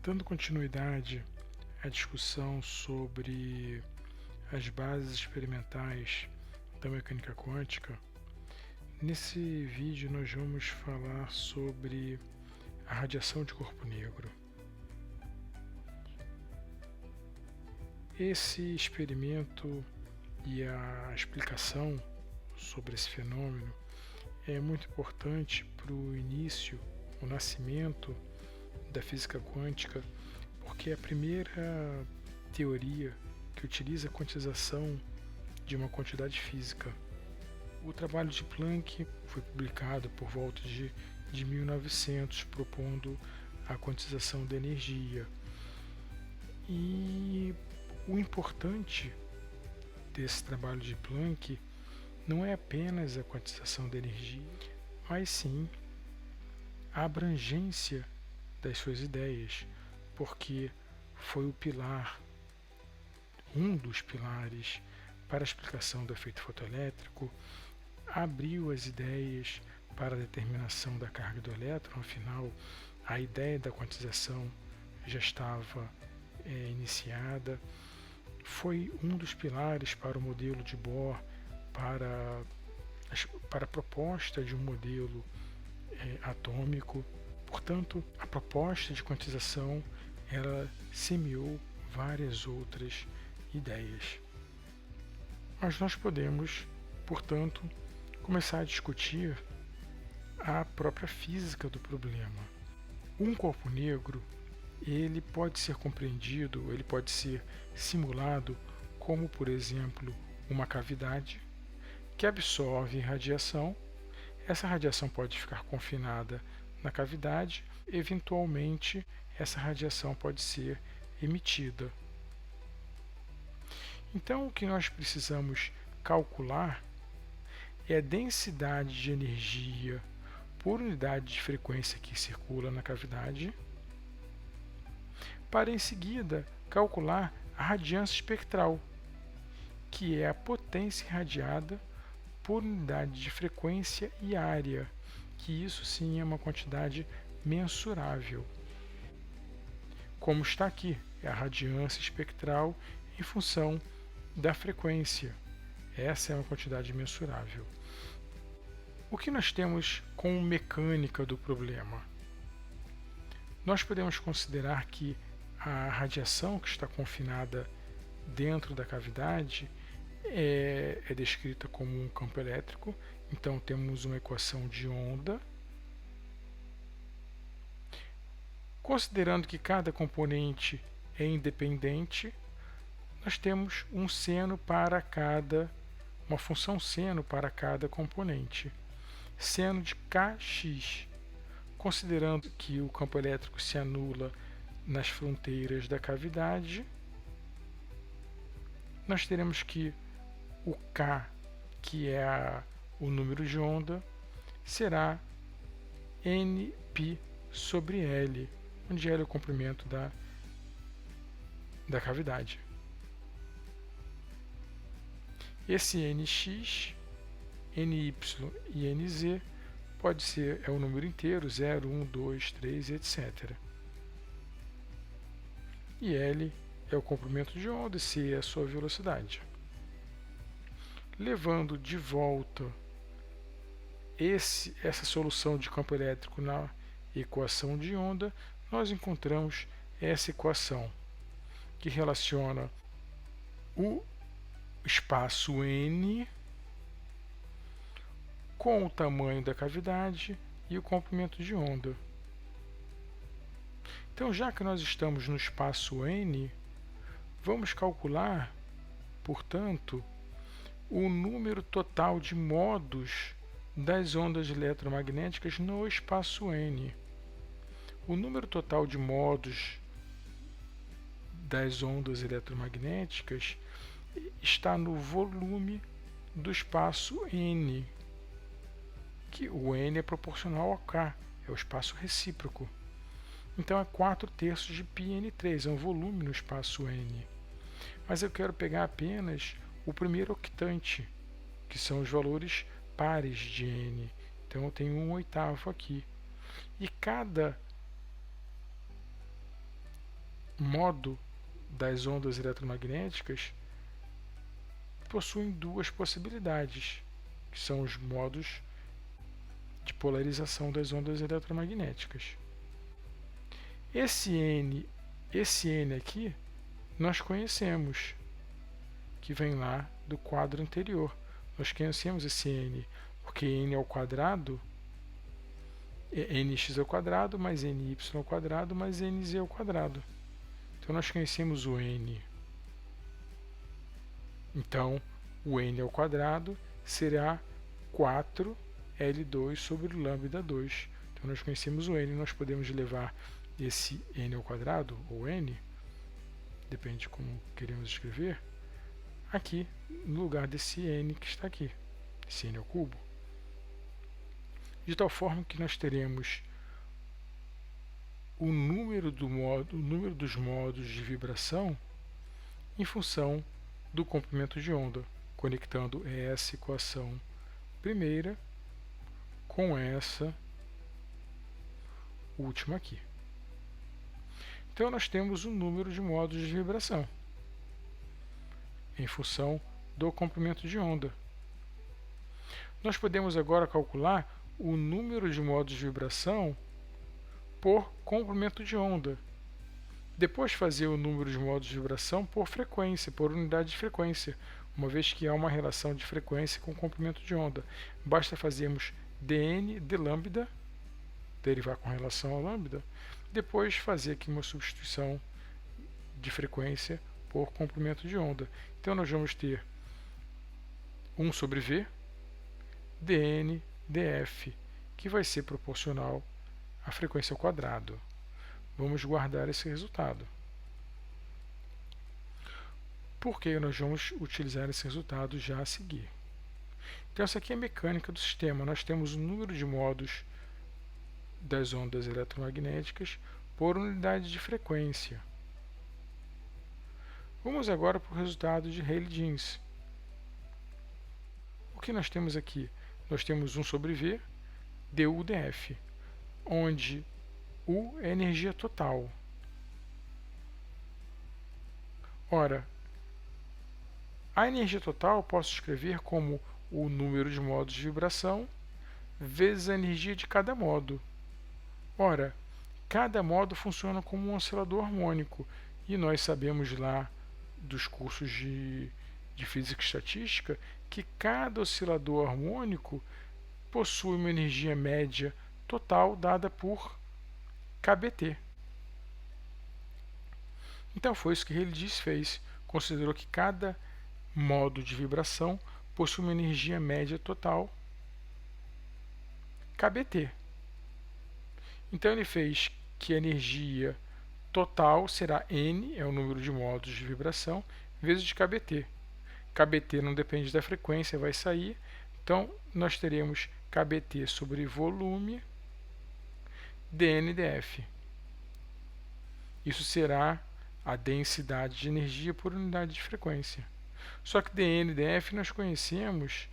Dando continuidade à discussão sobre as bases experimentais da mecânica quântica, nesse vídeo nós vamos falar sobre a radiação de corpo negro. Esse experimento e a explicação sobre esse fenômeno é muito importante para o início, o nascimento da física quântica, porque é a primeira teoria que utiliza a quantização de uma quantidade física. O trabalho de Planck foi publicado por volta de 1900, propondo a quantização da energia. E o importante desse trabalho de Planck não é apenas a quantização da energia, mas sim a abrangência das suas ideias, porque foi o pilar, um dos pilares para a explicação do efeito fotoelétrico, abriu as ideias para a determinação da carga do elétron. Afinal, a ideia da quantização já estava iniciada, foi um dos pilares para o modelo de Bohr, para a proposta de um modelo atômico. Portanto, a proposta de quantização ela semeou várias outras ideias. Mas nós podemos, portanto, começar a discutir a própria física do problema. Um corpo negro, ele pode ser compreendido, ele pode ser simulado como, por exemplo, uma cavidade que absorve radiação. Essa radiação pode ficar confinada na cavidade, eventualmente essa radiação pode ser emitida. Então, o que nós precisamos calcular é a densidade de energia por unidade de frequência que circula na cavidade, para em seguida calcular a radiância espectral, que é a potência irradiada por unidade de frequência e área, que isso sim é uma quantidade mensurável. Como está aqui, é a radiância espectral em função da frequência. Essa é uma quantidade mensurável. O que nós temos com mecânica do problema? Nós podemos considerar que a radiação que está confinada dentro da cavidade é descrita como um campo elétrico. Então temos uma equação de onda. Considerando que cada componente é independente, nós temos um seno para cada, uma função seno para cada componente. Seno de Kx. Considerando que o campo elétrico se anula nas fronteiras da cavidade, nós teremos que o K, que é o número de onda, será Nπ sobre L, onde L é o comprimento da cavidade. Esse Nx, Ny e Nz pode ser o número inteiro, 0, 1, 2, 3, etc. E L é o comprimento de onda e C é a sua velocidade. Levando de volta essa solução de campo elétrico na equação de onda, nós encontramos essa equação que relaciona o espaço n com o tamanho da cavidade e o comprimento de onda. Então, já que nós estamos no espaço n, vamos calcular, portanto, o número total de modos das ondas eletromagnéticas no espaço n. O número total de modos das ondas eletromagnéticas está no volume do espaço n, que o n é proporcional ao k, é o espaço recíproco. Então é 4/3 de πn3, é um volume no espaço n. Mas eu quero pegar apenas o primeiro octante, que são os valores pares de n. Então eu tenho 1/8 aqui. E cada modo das ondas eletromagnéticas possuem duas possibilidades, que são os modos de polarização das ondas eletromagnéticas. Esse N aqui, nós conhecemos, que vem lá do quadro anterior. Nós conhecemos esse N, porque N ao quadrado é nx ao quadrado mais ny ao quadrado mais nz ao quadrado. Então nós conhecemos o N. Então o N ao quadrado será 4L2 sobre lambda 2. Então nós conhecemos o N, nós podemos levar esse N ao quadrado, ou N, depende de como queremos escrever, aqui no lugar desse N que está aqui, esse N ao cubo. De tal forma que nós teremos o número dos modos de vibração em função do comprimento de onda, conectando essa equação primeira com essa última aqui. Então nós temos o número de modos de vibração em função do comprimento de onda. Nós podemos agora calcular o número de modos de vibração por comprimento de onda. Depois fazer o número de modos de vibração por frequência, por unidade de frequência, uma vez que há uma relação de frequência com comprimento de onda. Basta fazermos dn de lambda, derivar com relação a lambda, depois fazer aqui uma substituição de frequência por comprimento de onda. Então nós vamos ter 1 sobre v, dn df, que vai ser proporcional à frequência ao quadrado. Vamos guardar esse resultado. Porque nós vamos utilizar esse resultado já a seguir. Então essa aqui é a mecânica do sistema. Nós temos o número de modos das ondas eletromagnéticas por unidade de frequência. Vamos agora para o resultado de Rayleigh-Jeans. O que nós temos aqui? Nós temos 1 sobre V, du df, onde U é energia total. Ora, a energia total eu posso escrever como o número de modos de vibração vezes a energia de cada modo. Ora, cada modo funciona como um oscilador harmônico, e nós sabemos lá dos cursos de física e estatística que cada oscilador harmônico possui uma energia média total dada por kBt. Então foi isso que Rayleigh-Jeans fez, considerou que cada modo de vibração possui uma energia média total kBt. Então ele fez que a energia total será N, é o número de modos de vibração, vezes de kBt. kBt não depende da frequência, vai sair. Então nós teremos kBt sobre volume dN dF. Isso será a densidade de energia por unidade de frequência. Só que dN dF nós conhecemos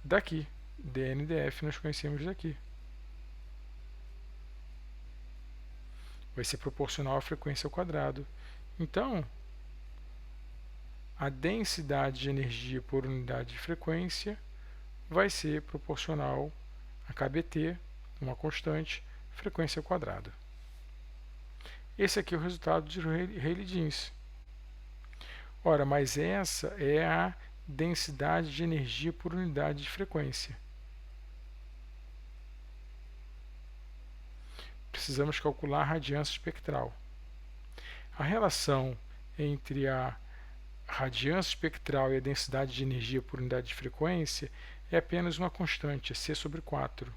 daqui. dN dF nós conhecemos daqui. Vai ser proporcional à frequência ao quadrado. Então, a densidade de energia por unidade de frequência vai ser proporcional a kBt, uma constante, frequência ao quadrado. Esse aqui é o resultado de Rayleigh-Jeans. Ora, mas essa é a densidade de energia por unidade de frequência. Precisamos calcular a radiância espectral. A relação entre a radiância espectral e a densidade de energia por unidade de frequência é apenas uma constante, é c sobre 4,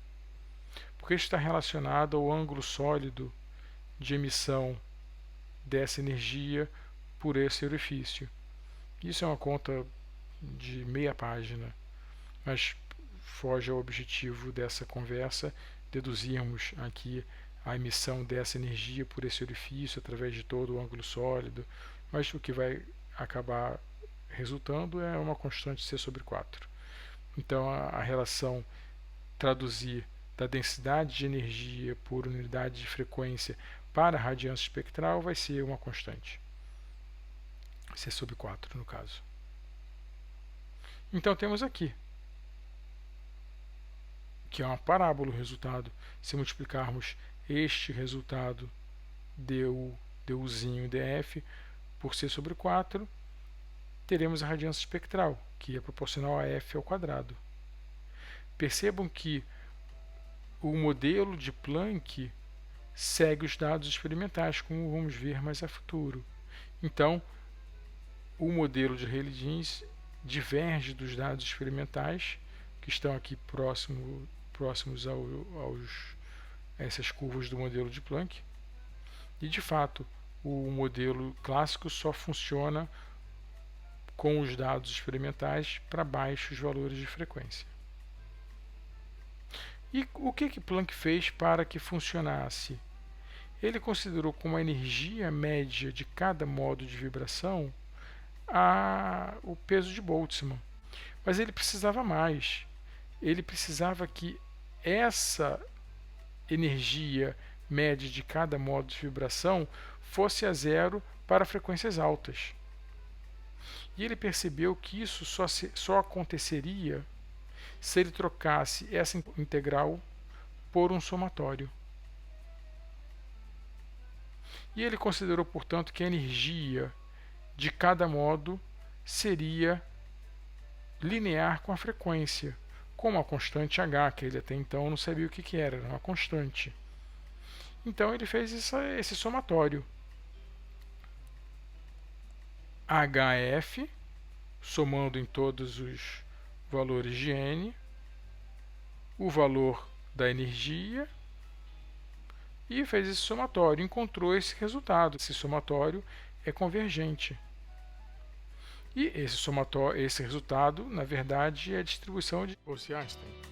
porque está relacionado ao ângulo sólido de emissão dessa energia por esse orifício. Isso é uma conta de meia página, mas foge ao objetivo dessa conversa, deduzirmos aqui a emissão dessa energia por esse orifício através de todo o ângulo sólido, mas o que vai acabar resultando é uma constante c sobre 4. Então a relação traduzir da densidade de energia por unidade de frequência para a radiância espectral vai ser uma constante. C sobre 4, no caso. Então temos aqui, que é uma parábola o resultado. Se multiplicarmos este resultado duzinho df por c sobre 4, teremos a radiância espectral, que é proporcional a f ao quadrado. Percebam que o modelo de Planck segue os dados experimentais, como vamos ver mais a futuro. Então, o modelo de Rayleigh-Jeans diverge dos dados experimentais, que estão aqui próximos a essas curvas do modelo de Planck. E, de fato, o modelo clássico só funciona com os dados experimentais para baixos valores de frequência. E o que Planck fez para que funcionasse? Ele considerou como a energia média de cada modo de vibração o peso de Boltzmann. Mas ele precisava mais. Ele precisava que essa energia média de cada modo de vibração fosse a zero para frequências altas. E ele percebeu que isso só aconteceria se ele trocasse essa integral por um somatório. E ele considerou, portanto, que a energia de cada modo seria linear com a frequência, com uma constante h, que ele até então não sabia o que era uma constante. Então ele fez esse somatório. HF, somando em todos os valores de n, o valor da energia, e fez esse somatório, encontrou esse resultado. Esse somatório é convergente. E esse resultado, na verdade, é a distribuição de Bose-Einstein.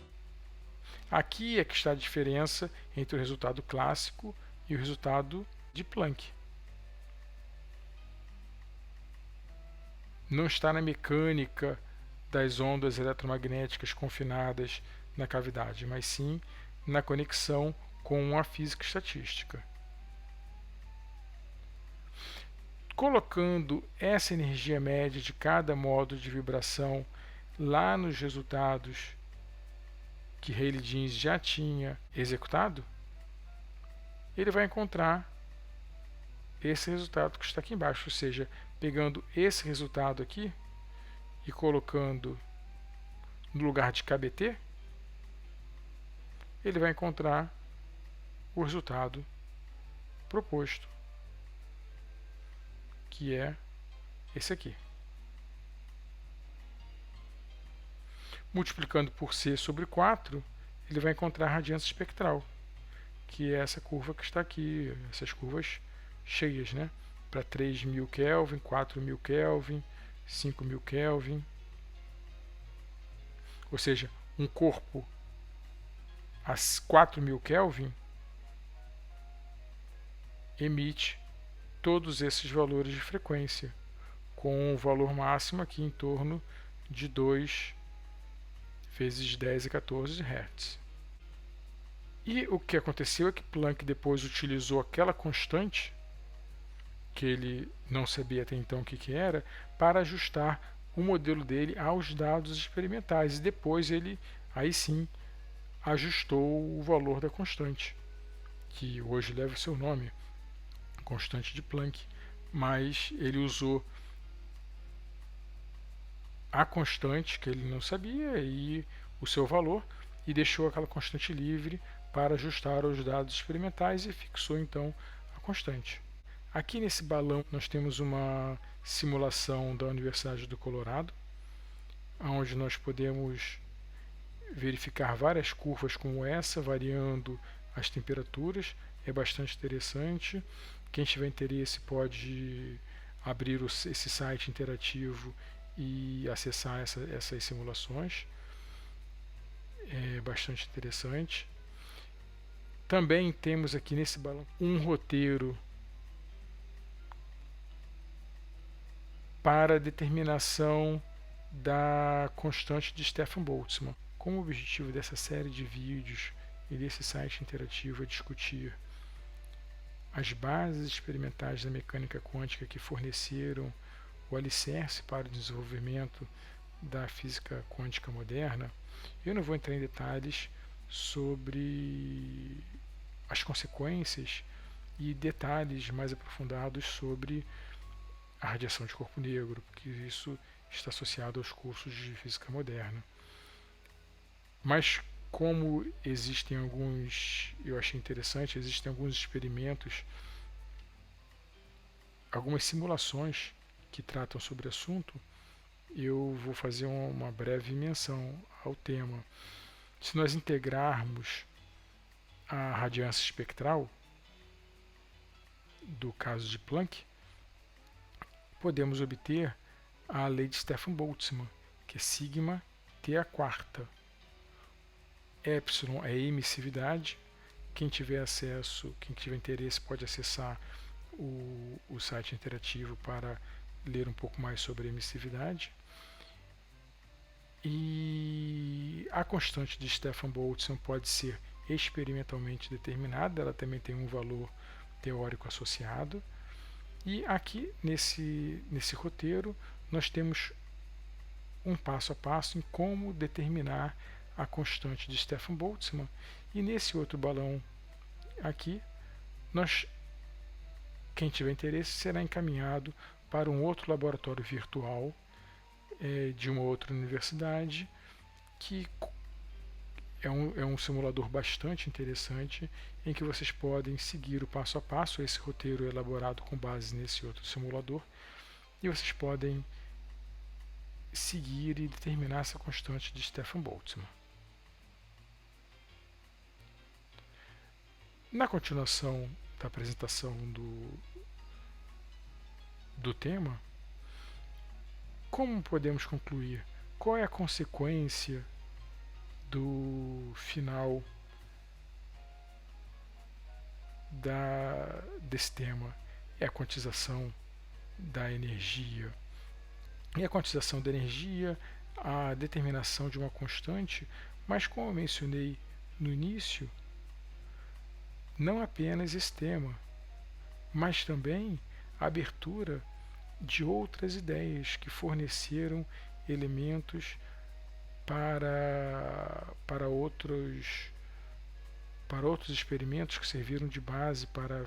Aqui é que está a diferença entre o resultado clássico e o resultado de Planck. Não está na mecânica das ondas eletromagnéticas confinadas na cavidade, mas sim na conexão com a física estatística. Colocando essa energia média de cada modo de vibração lá nos resultados que Rayleigh-Jeans já tinha executado, ele vai encontrar esse resultado que está aqui embaixo, ou seja, pegando esse resultado aqui e colocando no lugar de KBT, ele vai encontrar o resultado proposto, que é esse aqui. Multiplicando por C sobre 4, ele vai encontrar a radiância espectral, que é essa curva que está aqui, essas curvas cheias, né? Para 3.000 Kelvin, 4.000 Kelvin, 5.000 Kelvin. Ou seja, um corpo a 4.000 Kelvin emite todos esses valores de frequência, com o valor máximo aqui em torno de 2 vezes 10 a 14 Hz. E o que aconteceu é que Planck depois utilizou aquela constante, que ele não sabia até então o que era, para ajustar o modelo dele aos dados experimentais. E depois ele, aí sim, ajustou o valor da constante, que hoje leva o seu nome, constante de Planck. Mas ele usou a constante, que ele não sabia, e o seu valor, e deixou aquela constante livre para ajustar aos dados experimentais e fixou então a constante. Aqui nesse balão nós temos uma simulação da Universidade do Colorado, onde nós podemos verificar várias curvas como essa, variando as temperaturas. É bastante interessante. Quem tiver interesse pode abrir esse site interativo e acessar essas simulações. É bastante interessante. Também temos aqui nesse balão um roteiro para a determinação da constante de Stefan Boltzmann. Como o objetivo dessa série de vídeos e desse site interativo a discutir as bases experimentais da mecânica quântica que forneceram o alicerce para o desenvolvimento da física quântica moderna. Eu não vou entrar em detalhes sobre as consequências e detalhes mais aprofundados sobre a radiação de corpo negro, porque isso está associado aos cursos de física moderna. Mas como existem alguns, eu achei interessante, existem alguns experimentos, algumas simulações que tratam sobre o assunto, eu vou fazer uma breve menção ao tema. Se nós integrarmos a radiância espectral do caso de Planck, podemos obter a lei de Stefan Boltzmann, que é sigma T a quarta. Epsilon é emissividade. Quem tiver acesso, quem tiver interesse, pode acessar o site interativo para ler um pouco mais sobre a emissividade. E a constante de Stefan Boltzmann pode ser experimentalmente determinada, ela também tem um valor teórico associado. E aqui nesse roteiro nós temos um passo a passo em como determinar a constante de Stefan Boltzmann. E nesse outro balão aqui, quem tiver interesse será encaminhado para um outro laboratório virtual de uma outra universidade, que é um simulador bastante interessante, em que vocês podem seguir o passo a passo. Esse roteiro é elaborado com base nesse outro simulador, e vocês podem seguir e determinar essa constante de Stefan Boltzmann. Na continuação da apresentação do tema, como podemos concluir? Qual é a consequência do final desse tema? É a quantização da energia. E a quantização da energia, a determinação de uma constante, mas como eu mencionei no início, não apenas esse tema, mas também a abertura de outras ideias que forneceram elementos para outros experimentos que serviram de base para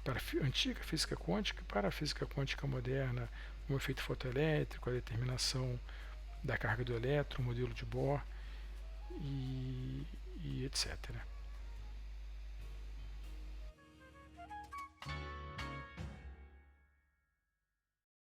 a antiga física quântica e para a física quântica moderna, o efeito fotoelétrico, a determinação da carga do elétron, o modelo de Bohr e etc.